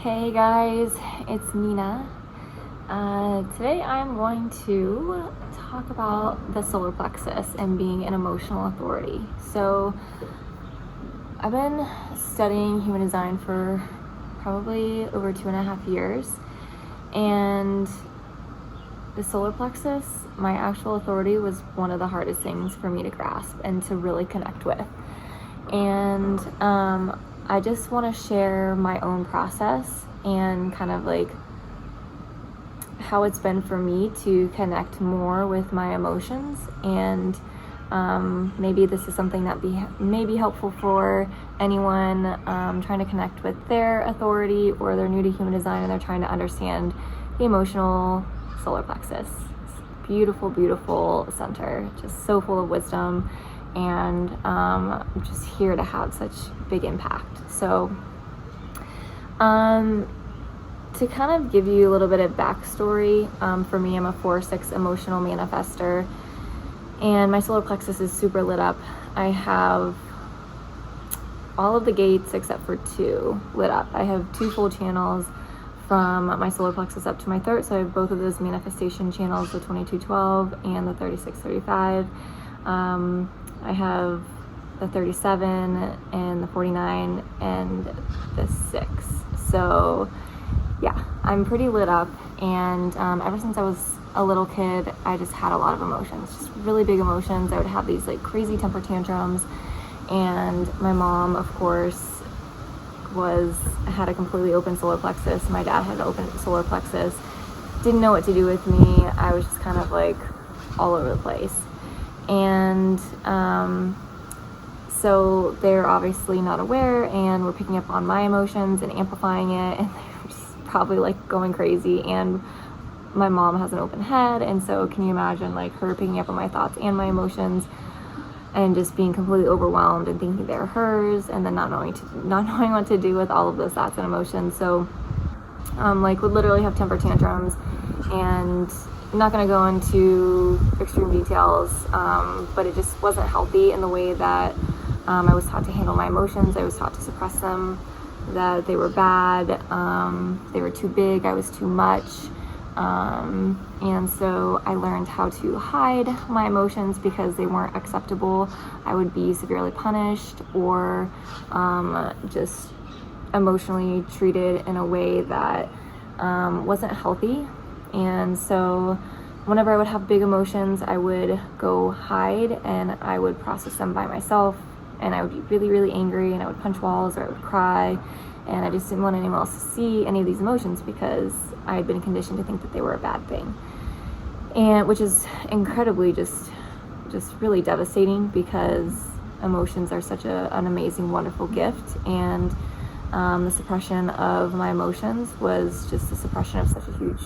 Hey guys, it's Nina. Today I'm going to talk about the solar plexus and being an emotional authority. So I've been studying human design for probably over 2.5 years, and the solar plexus, my actual authority, was one of the hardest things for me to grasp and to really connect with. And I just want to share my own process and kind of like how it's been for me to connect more with my emotions, and maybe this is something that may be helpful for anyone trying to connect with their authority, or they're new to human design and they're trying to understand the emotional solar plexus. It's beautiful, beautiful center, just so full of wisdom, and I'm just here to have such big impact. So to kind of give you a little bit of backstory, for me, I'm a 4/6 emotional manifestor, and my solar plexus is super lit up. I have all of the gates except for 2 lit up. I have 2 full channels from my solar plexus up to my third, so I have both of those manifestation channels, the 2212 and the 3635. I have the 37 and the 49 and the 6. So yeah, I'm pretty lit up, and ever since I was a little kid, I just had a lot of emotions, just really big emotions. I would have these like crazy temper tantrums, and my mom, of course, had a completely open solar plexus. My dad had an open solar plexus. Didn't know what to do with me. I was just kind of like all over the place. And so they're obviously not aware, and we're picking up on my emotions and amplifying it, and they're just probably like going crazy. And my mom has an open head, and so can you imagine like her picking up on my thoughts and my emotions and just being completely overwhelmed and thinking they're hers, and then not knowing what to do with all of those thoughts and emotions. So like would literally have temper tantrums, and I'm not going to go into extreme details, but it just wasn't healthy in the way that I was taught to handle my emotions. I was taught to suppress them, that they were bad, they were too big, I was too much, and so I learned how to hide my emotions because they weren't acceptable. I would be severely punished, or just emotionally treated in a way that wasn't healthy. And so whenever I would have big emotions, I would go hide, and I would process them by myself, and I would be really, really angry, and I would punch walls, or I would cry, and I just didn't want anyone else to see any of these emotions because I had been conditioned to think that they were a bad thing, and which is incredibly just really devastating, because emotions are such an amazing, wonderful gift. And the suppression of my emotions was just the suppression of such a huge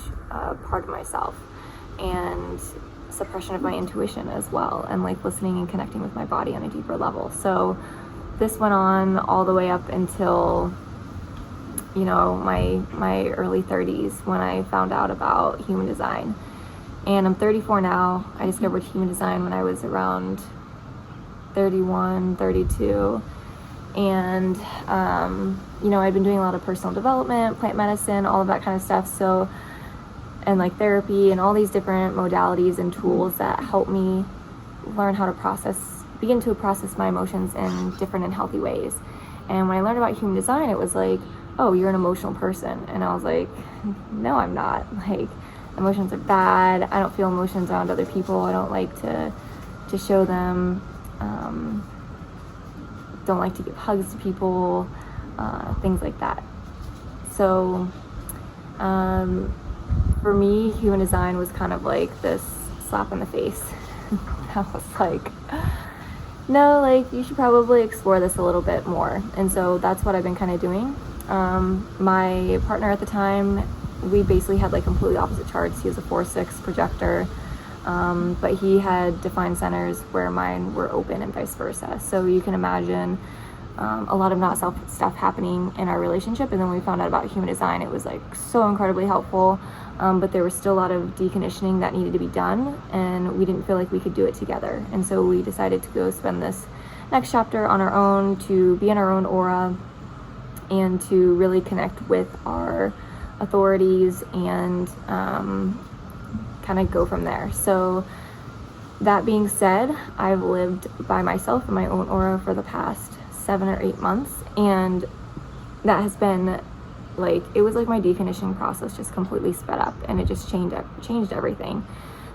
part of myself, and suppression of my intuition as well, and like listening and connecting with my body on a deeper level. So this went on all the way up until, you know, my early 30s, when I found out about human design. And I'm 34 now. I discovered human design when I was around 31, 32. And you know, I'd been doing a lot of personal development, plant medicine, all of that kind of stuff. So, and like therapy and all these different modalities and tools that help me learn how to begin to process my emotions in different and healthy ways. And when I learned about human design, it was like, oh, you're an emotional person. And I was like, no, I'm not. Like, emotions are bad. I don't feel emotions around other people. I don't like to show them. Don't like to give hugs to people, things like that. So for me, human design was kind of like this slap in the face. I was like, no, like you should probably explore this a little bit more. And so that's what I've been kind of doing. My partner at the time, we basically had like completely opposite charts. He was a 4/6 projector, but he had defined centers where mine were open, and vice versa. So you can imagine a lot of not self stuff happening in our relationship. And then when we found out about human design, it was like so incredibly helpful, but there was still a lot of deconditioning that needed to be done, and we didn't feel like we could do it together. And so we decided to go spend this next chapter on our own, to be in our own aura, and to really connect with our authorities and kind of go from there. So that being said, I've lived by myself in my own aura for the past 7 or 8 months, and that has been like, it was like my deconditioning process just completely sped up, and it just changed everything.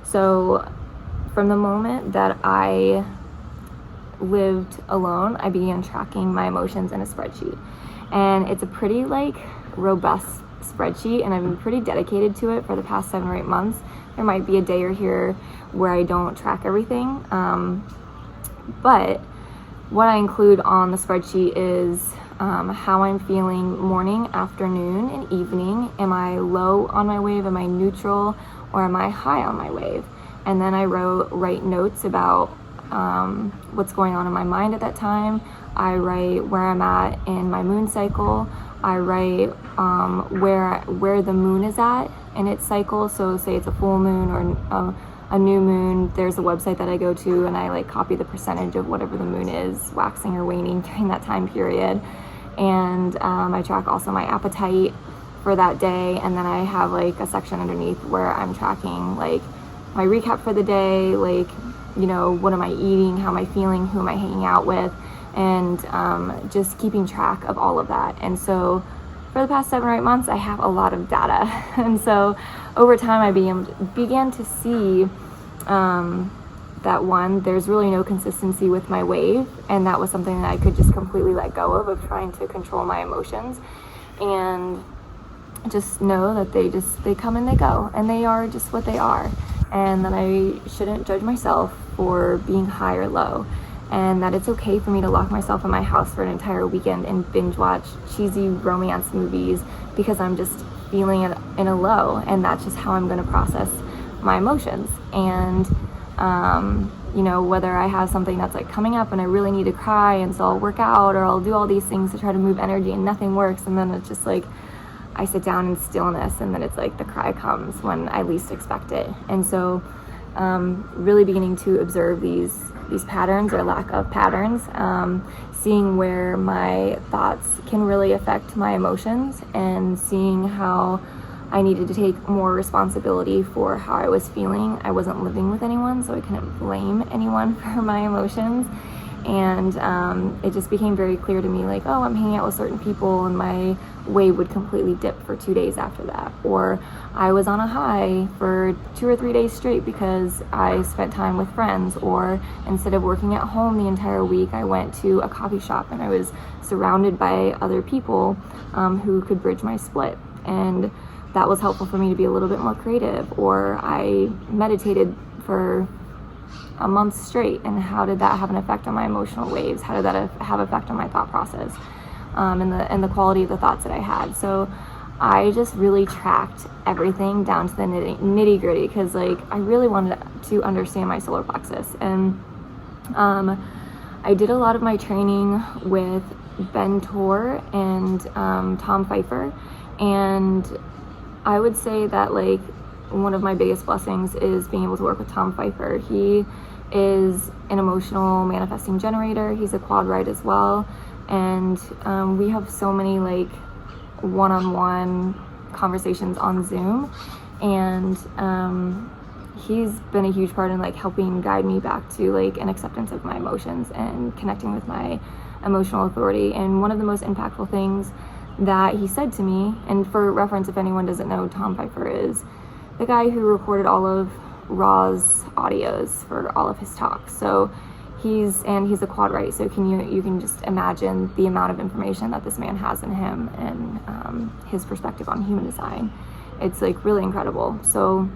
So from the moment that I lived alone, I began tracking my emotions in a spreadsheet, and it's a pretty like robust spreadsheet, and I've been pretty dedicated to it for the past 7 or 8 months. There might be a day or here where I don't track everything, but what I include on the spreadsheet is how I'm feeling morning, afternoon, and evening. Am I low on my wave? Am I neutral? Or am I high on my wave? And then I write notes about what's going on in my mind at that time. I write where I'm at in my moon cycle. I write where the moon is at in its cycle. So say it's a full moon or a new moon, there's a website that I go to, and I like copy the percentage of whatever the moon is, waxing or waning during that time period. And I track also my appetite for that day, and then I have like a section underneath where I'm tracking like my recap for the day, like, you know, what am I eating, how am I feeling, who am I hanging out with, and just keeping track of all of that. And so for the past 7 or 8 months, I have a lot of data. And so over time, I began to see that one, there's really no consistency with my wave, and that was something that I could just completely let go of trying to control my emotions, and just know that they come and they go, and they are just what they are, and that I shouldn't judge myself for being high or low, and that it's okay for me to lock myself in my house for an entire weekend and binge watch cheesy romance movies because I'm just feeling it in a low, and that's just how I'm going to process my emotions. And you know, whether I have something that's like coming up and I really need to cry, and so I'll work out or I'll do all these things to try to move energy and nothing works, and then it's just like I sit down in stillness, and then it's like the cry comes when I least expect it. And so really beginning to observe these patterns or lack of patterns, seeing where my thoughts can really affect my emotions, and seeing how I needed to take more responsibility for how I was feeling. I wasn't living with anyone, so I couldn't blame anyone for my emotions. And it just became very clear to me, like, oh, I'm hanging out with certain people, and my wave would completely dip for 2 days after that. Or I was on a high for 2 or 3 days straight because I spent time with friends. Or instead of working at home the entire week, I went to a coffee shop, and I was surrounded by other people who could bridge my split. And that was helpful for me to be a little bit more creative. Or I meditated for a month straight, and how did that have an effect on my emotional waves? How did that have effect on my thought process, and the quality of the thoughts that I had? So I just really tracked everything down to the nitty gritty, because like I really wanted to understand my solar plexus. And I did a lot of my training with Ben Tor and Tom Pfeiffer, and I would say that like one of my biggest blessings is being able to work with Tom Pfeiffer. He is an emotional manifesting generator. He's a quad ride as well, and we have so many like one-on-one conversations on Zoom, and he's been a huge part in like helping guide me back to like an acceptance of my emotions and connecting with my emotional authority. And one of the most impactful things that he said to me, and for reference, if anyone doesn't know, Tom Pfeiffer is the guy who recorded all of Ra's audios for all of his talks. So he's a quad right. So you can just imagine the amount of information that this man has in him, and his perspective on human design. It's like really incredible. So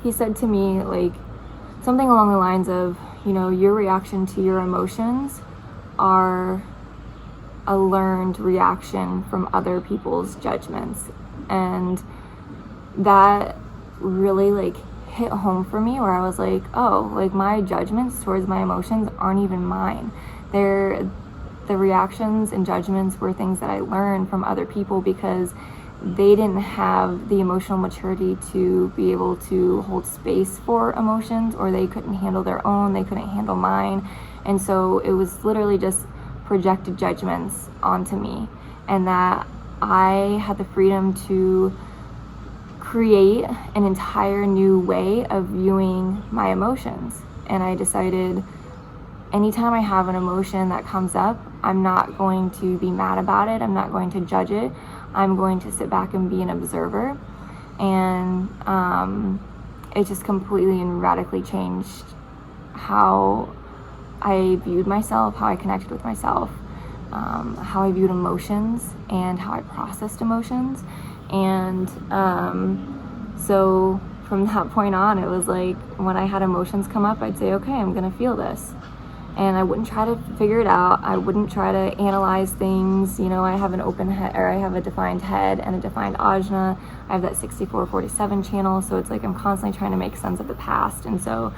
he said to me like something along the lines of, you know, your reaction to your emotions are a learned reaction from other people's judgments. And that really like hit home for me, where I was like, oh, like my judgments towards my emotions aren't even mine. The reactions and judgments were things that I learned from other people because they didn't have the emotional maturity to be able to hold space for emotions, or they couldn't handle their own, they couldn't handle mine. And so it was literally just projected judgments onto me. and that I had the freedom to create an entire new way of viewing my emotions. And I decided anytime I have an emotion that comes up, I'm not going to be mad about it. I'm not going to judge it. I'm going to sit back and be an observer. And it just completely and radically changed how I viewed myself, how I connected with myself, how I viewed emotions, and how I processed emotions. And so from that point on, it was like when I had emotions come up, I'd say, okay, I'm going to feel this. And I wouldn't try to figure it out. I wouldn't try to analyze things. You know, I have an open head, or I have a defined head and a defined ajna. I have that 6447 channel. So it's like I'm constantly trying to make sense of the past. And so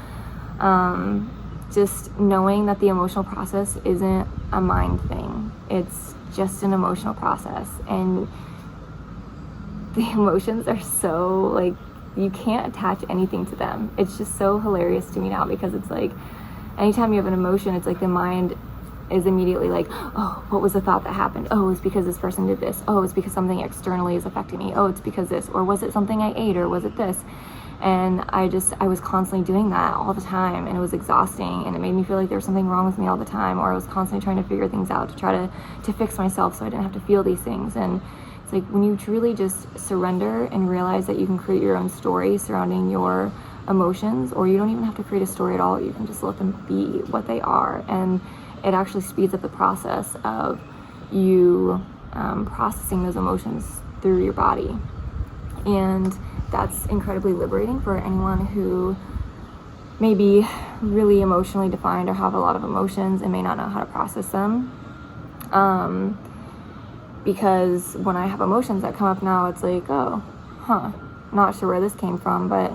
just knowing that the emotional process isn't a mind thing. It's just an emotional process. And the emotions are so, like, you can't attach anything to them. It's just so hilarious to me now, because it's like, anytime you have an emotion, it's like the mind is immediately like, oh, what was the thought that happened? Oh, it's because this person did this. Oh, it's because something externally is affecting me. Oh, it's because this. Or was it something I ate? Or was it this? And I was constantly doing that all the time, and it was exhausting, and it made me feel like there was something wrong with me all the time, or I was constantly trying to figure things out to try to fix myself so I didn't have to feel these things. And it's like when you truly just surrender and realize that you can create your own story surrounding your emotions, or you don't even have to create a story at all, you can just let them be what they are, and it actually speeds up the process of you processing those emotions through your body. And that's incredibly liberating for anyone who may be really emotionally defined or have a lot of emotions and may not know how to process them. Because when I have emotions that come up now, it's like, oh, not sure where this came from, but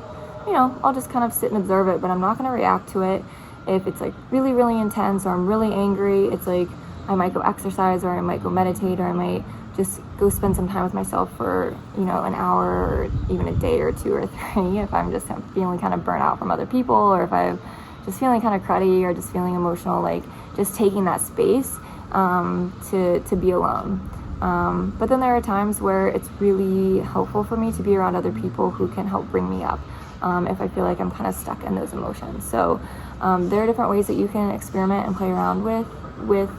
you know, I'll just kind of sit and observe it, but I'm not going to react to it. If it's like really, really intense, or I'm really angry, it's like I might go exercise, or I might go meditate, or I might just go spend some time with myself for, you know, an hour, or even a day or 2 or 3, if I'm just feeling kind of burnt out from other people, or if I'm just feeling kind of cruddy, or just feeling emotional, like just taking that space to be alone. But then there are times where it's really helpful for me to be around other people who can help bring me up if I feel like I'm kind of stuck in those emotions. So there are different ways that you can experiment and play around with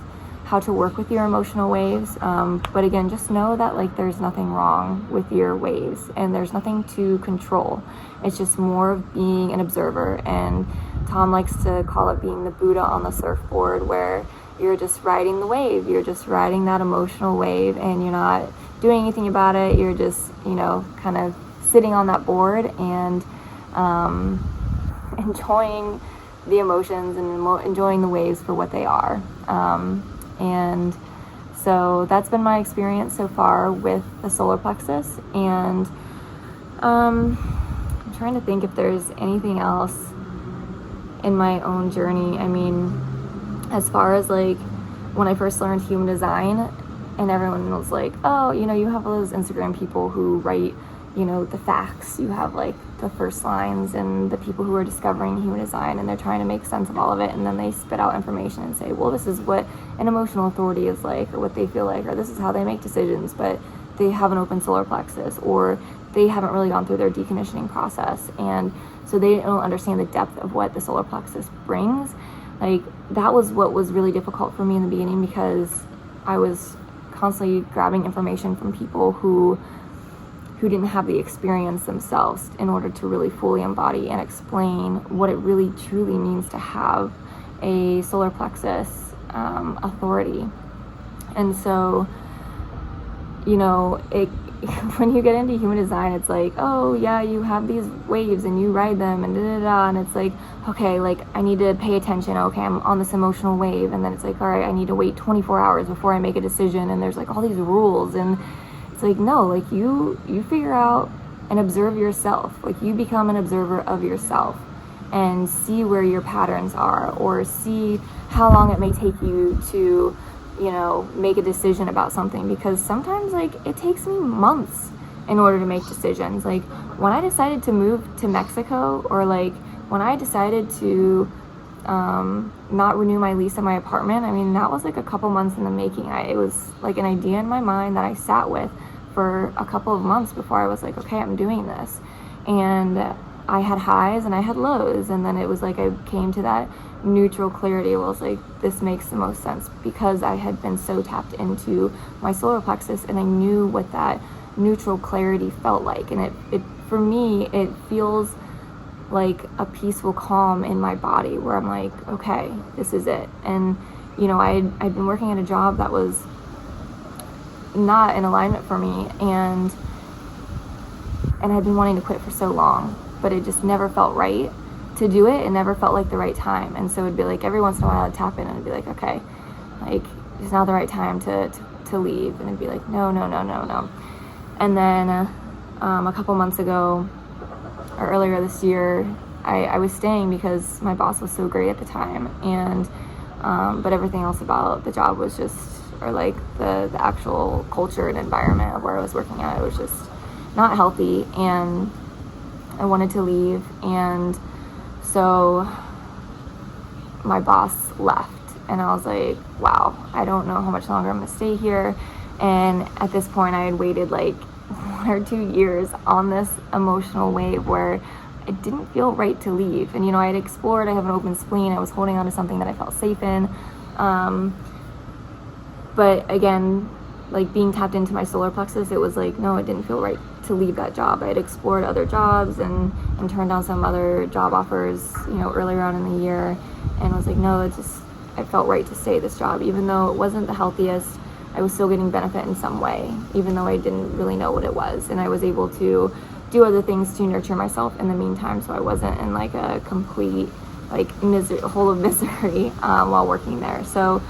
how to work with your emotional waves. But again, just know that like there's nothing wrong with your waves, and there's nothing to control. It's just more of being an observer. And Tom likes to call it being the Buddha on the surfboard, where you're just riding the wave. You're just riding that emotional wave, and you're not doing anything about it. You're just, you know, kind of sitting on that board and enjoying the emotions and enjoying the waves for what they are. And so that's been my experience so far with the solar plexus. And I'm trying to think if there's anything else in my own journey. I mean, as far as like when I first learned human design, and everyone was like, oh, you know, you have all those Instagram people who write, you know, the facts. You have like the first lines, and the people who are discovering human design, and they're trying to make sense of all of it, and then they spit out information and say, well, this is what an emotional authority is like, or what they feel like, or this is how they make decisions, but they have an open solar plexus, or they haven't really gone through their deconditioning process, and so they don't understand the depth of what the solar plexus brings. Like, that was what was really difficult for me in the beginning, because I was constantly grabbing information from people who didn't have the experience themselves in order to really fully embody and explain what it really truly means to have a solar plexus authority. And so, you know, when you get into human design, it's like, oh yeah, you have these waves and you ride them and and it's like, okay, like I need to pay attention. Okay, I'm on this emotional wave, and then it's like, all right, I need to wait 24 hours before I make a decision, and there's like all these rules, and it's like, no, like you figure out and observe yourself. Like, you become an observer of yourself and see where your patterns are, or see how long it may take you to, you know, make a decision about something. Because sometimes, like, it takes me months in order to make decisions. Like, when I decided to move to Mexico, or like when I decided to not renew my lease at my apartment. I mean, that was like a couple months in the making. It was like an idea in my mind that I sat with for a couple of months before I was like, okay, I'm doing this. And I had highs and I had lows, and then it was like I came to that neutral clarity where I was like, this makes the most sense, because I had been so tapped into my solar plexus and I knew what that neutral clarity felt like. And it for me, it feels like a peaceful calm in my body where I'm like, okay, this is it. And you know, I'd been working at a job that was not in alignment for me, and I'd been wanting to quit for so long, but it just never felt right to do it. It never felt like the right time. And so it'd be like every once in a while I'd tap in and it'd be like, okay, like it's not the right time to leave. And it'd be like, no. And then a couple months ago, or earlier this year, I was staying because my boss was so great at the time, and but everything else about the job was just, or like the actual culture and environment of where I was working at, it was just not healthy, and I wanted to leave. And so my boss left, and I was like, wow, I don't know how much longer I'm gonna stay here. And at this point I had waited like 1 or 2 years on this emotional wave where it didn't feel right to leave. And you know, I had explored, I have an open spleen, I was holding on to something that I felt safe in, but again, like being tapped into my solar plexus, it was like, no, it didn't feel right to leave that job. I had explored other jobs and turned down some other job offers, you know, earlier on in the year, and I was like, no, I felt right to stay at this job. Even though it wasn't the healthiest, I was still getting benefit in some way, even though I didn't really know what it was. And I was able to do other things to nurture myself in the meantime, so I wasn't in like a complete like hole of misery while working there. So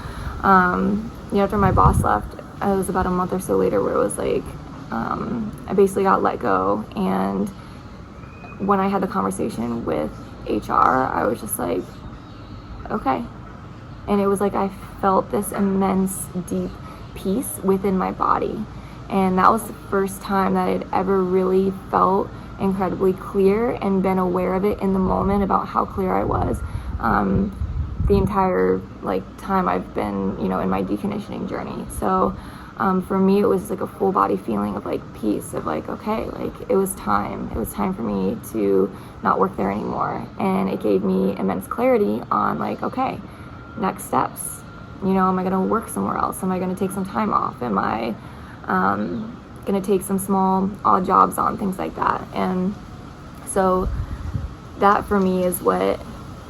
you know, after my boss left, it was about a month or so later where it was like I basically got let go. And when I had the conversation with HR, I was just like, okay. And it was like I felt this immense deep peace within my body, and that was the first time that I'd ever really felt incredibly clear and been aware of it in the moment about how clear I was the entire like time I've been, you know, in my deconditioning journey. So for me, it was like a full body feeling of like peace, of like, okay, like it was time for me to not work there anymore. And it gave me immense clarity on like, okay, next steps. You know, am I going to work somewhere else? Am I going to take some time off? Am I going to take some small odd jobs on, things like that? And so that for me is what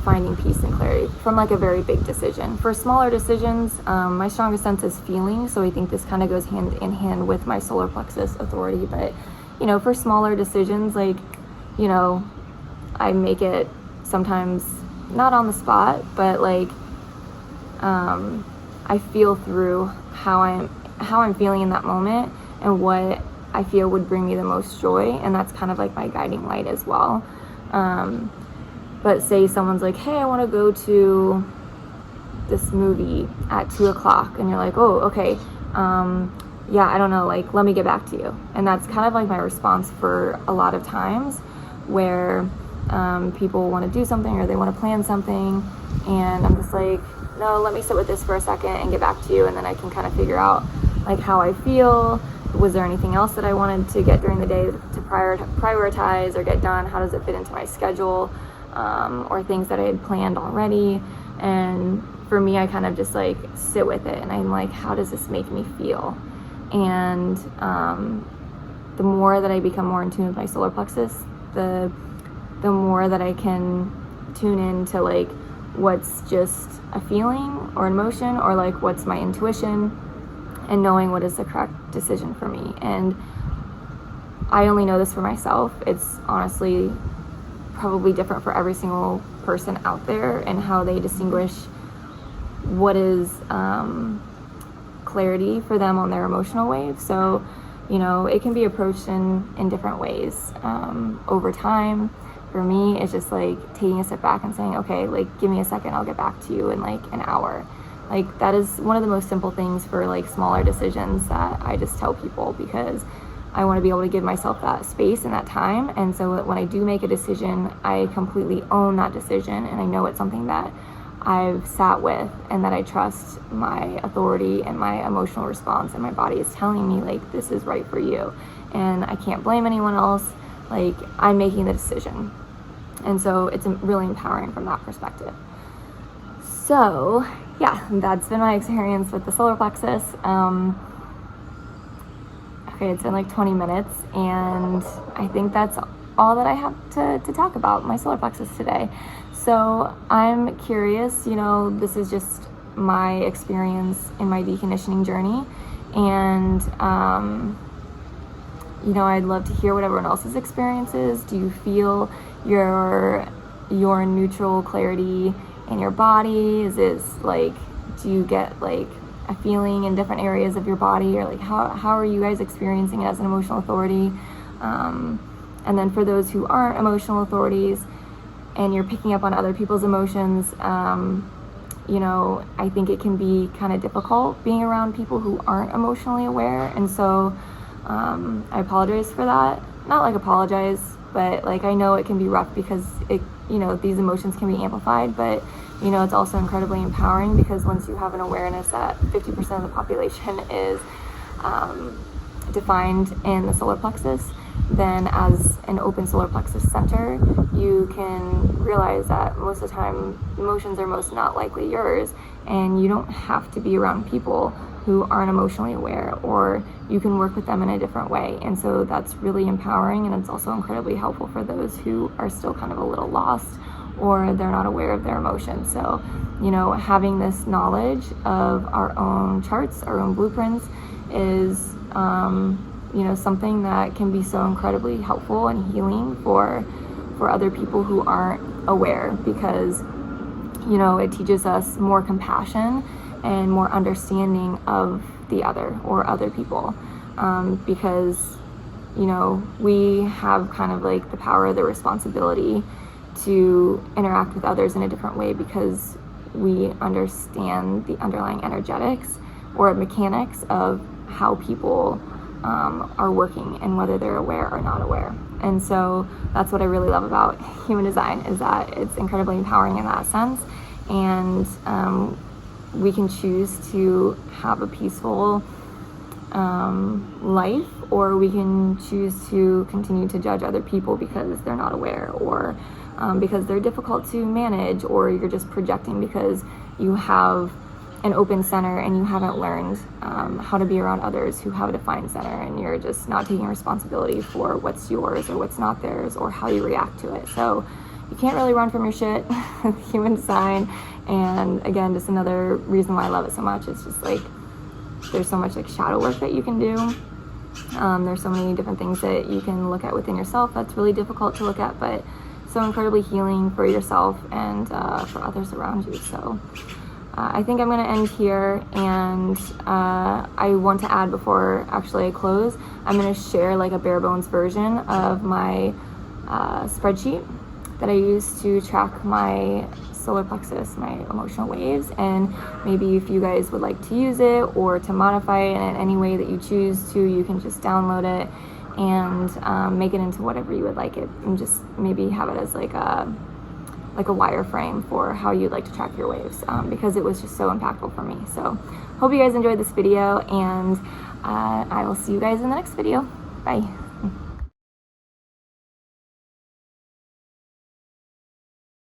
finding peace and clarity from like a very big decision. For smaller decisions, my strongest sense is feeling. So I think this kind of goes hand in hand with my solar plexus authority. But, you know, for smaller decisions, like, you know, I make it sometimes not on the spot, but like, I feel through how I'm feeling in that moment and what I feel would bring me the most joy, and that's kind of like my guiding light as well. But say someone's like, hey, I want to go to this movie at 2:00, and you're like, oh, okay, yeah, I don't know, like, let me get back to you. And that's kind of like my response for a lot of times where people want to do something or they want to plan something, and I'm just like, no, let me sit with this for a second and get back to you, and then I can kind of figure out like how I feel. Was there anything else that I wanted to get during the day to prioritize or get done? How does it fit into my schedule, or things that I had planned already? And for me, I kind of just like sit with it, and I'm like, how does this make me feel? And the more that I become more in tune with my solar plexus, the more that I can tune into like what's just a feeling or an emotion, or like what's my intuition, and knowing what is the correct decision for me. And I only know this for myself. It's honestly probably different for every single person out there and how they distinguish what is clarity for them on their emotional wave. So, you know, it can be approached in different ways over time. For me, it's just like taking a step back and saying, okay, like give me a second, I'll get back to you in like an hour. Like that is one of the most simple things for like smaller decisions that I just tell people, because I want to be able to give myself that space and that time. And so when I do make a decision, I completely own that decision, and I know it's something that I've sat with, and that I trust my authority and my emotional response, and my body is telling me like, this is right for you, and I can't blame anyone else. Like, I'm making the decision. And so it's really empowering from that perspective. So yeah, that's been my experience with the solar plexus. Okay, it's been like 20 minutes, and I think that's all that I have to talk about my solar plexus today. So I'm curious, this is just my experience in my deconditioning journey, and I'd love to hear what everyone else's experience is. Do you feel your neutral clarity in your body? Is it like, do you get like a feeling in different areas of your body, or like how are you guys experiencing it as an emotional authority? And then for those who aren't emotional authorities and you're picking up on other people's emotions, I think it can be kind of difficult being around people who aren't emotionally aware. And so I apologize for that. Not like apologize, but like I know it can be rough because these emotions can be amplified, but it's also incredibly empowering, because once you have an awareness that 50% of the population is defined in the solar plexus, then as an open solar plexus center, you can realize that most of the time emotions are most not likely yours, and you don't have to be around people who aren't emotionally aware, or you can work with them in a different way. And so that's really empowering, and it's also incredibly helpful for those who are still kind of a little lost, or they're not aware of their emotions. So, having this knowledge of our own charts, our own blueprints is, something that can be so incredibly helpful and healing for other people who aren't aware, because, it teaches us more compassion and more understanding of the other or other people, because, we have kind of like the power, the responsibility to interact with others in a different way, because we understand the underlying energetics or mechanics of how people are working, and whether they're aware or not aware. And so that's what I really love about human design, is that it's incredibly empowering in that sense. And we can choose to have a peaceful life, or we can choose to continue to judge other people because they're not aware, or because they're difficult to manage, or you're just projecting because you have an open center and you haven't learned how to be around others who have a defined center, and you're just not taking responsibility for what's yours or what's not theirs, or how you react to it. So you can't really run from your shit with human design. And again, just another reason why I love it so much. It's just like, there's so much like shadow work that you can do. There's so many different things that you can look at within yourself that's really difficult to look at, but so incredibly healing for yourself and for others around you. So I think I'm going to end here, and I want to add, before actually I close, I'm going to share like a bare bones version of my spreadsheet that I use to track my solar plexus, my emotional waves. And maybe if you guys would like to use it or to modify it in any way that you choose to, you can just download it and make it into whatever you would like it, and just maybe have it as like a wireframe for how you'd like to track your waves, because it was just so impactful for me. So hope you guys enjoyed this video, and I will see you guys in the next video. Bye.